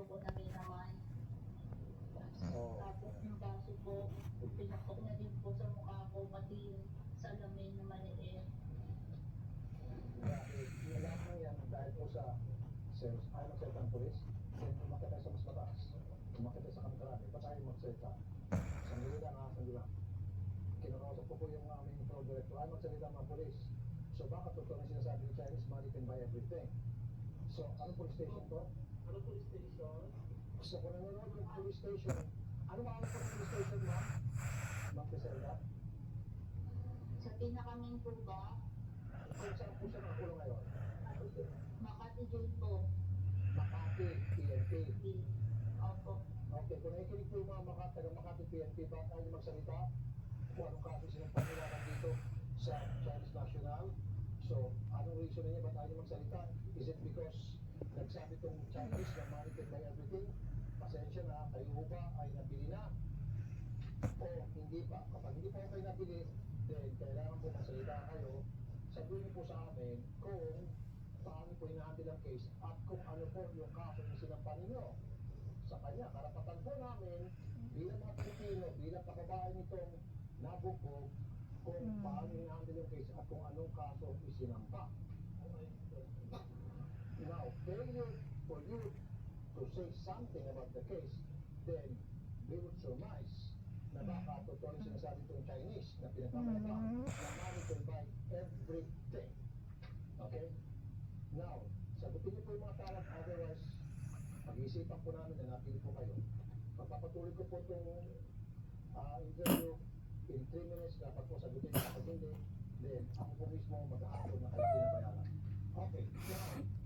po na may naman. Oo. Tapos yung baso po, pinakok na din po sa mukha ko, pati yung salamin na maliit. Wala mo yan dahil po sa sales, ayaw magsalita ng polis. Then umakit tayo sa mas mataas. Umakit tayo sa kamarami. Ba't tayo magsalita? Sandali lang ha, sandali lang. Kinakausap ko po yung aming pro director. Ayaw magsalita ng mga polis. So baka totoo na sinasabi ni Chinese, money can buy everything. So, ano police station to? Ano police station? So, kung nanonood ng police station, ano maalam po ng police station, ma'am? Ma'am Criselda? Sa pinakamin po ba, Kung saan po siya nakakulong ngayon? Makati Jail po. Makati, PNP. Opo. Okay, kung nakikinig po yung mga taga Makati PNP, bakit ayaw magsalita? Kung anong kaso silang panilaran dito sa Chinese National? So, anong reason niya ba't ayaw magsalita? Is it because nagsabi tong Chinese na money can buy everything? Pasensya na, kayo ba ay nabili na? O hindi pa? Kapag hindi pa kayo nabili, then kailangan po magsalita kayo. Sabihin niyo po sa amin kung paano po hinahandle ang case at kung ano po yung kaso na sinampan ninyo sa kanya. Karapatan po namin bilang mga Pilipino, bilang kababae nitong nabugbog, kung paano hinahandle yung case at kung anong kaso isinampa. Now, failure for you to say something about the case, then we would surmise na baka totoo rin sinasabi itong Chinese na pinagpapalang na money can buy everything. Okay? Now, sagutin niyo po yung mga tawag, otherwise, pag-iisipan po namin na napili po kayo. Magpapatuloy ko po itong interview in 3 minutes, dapat po sagutin niyo kapag hindi, then ako po mismo mag-aakot na kayo pinabayaran. Okay, now,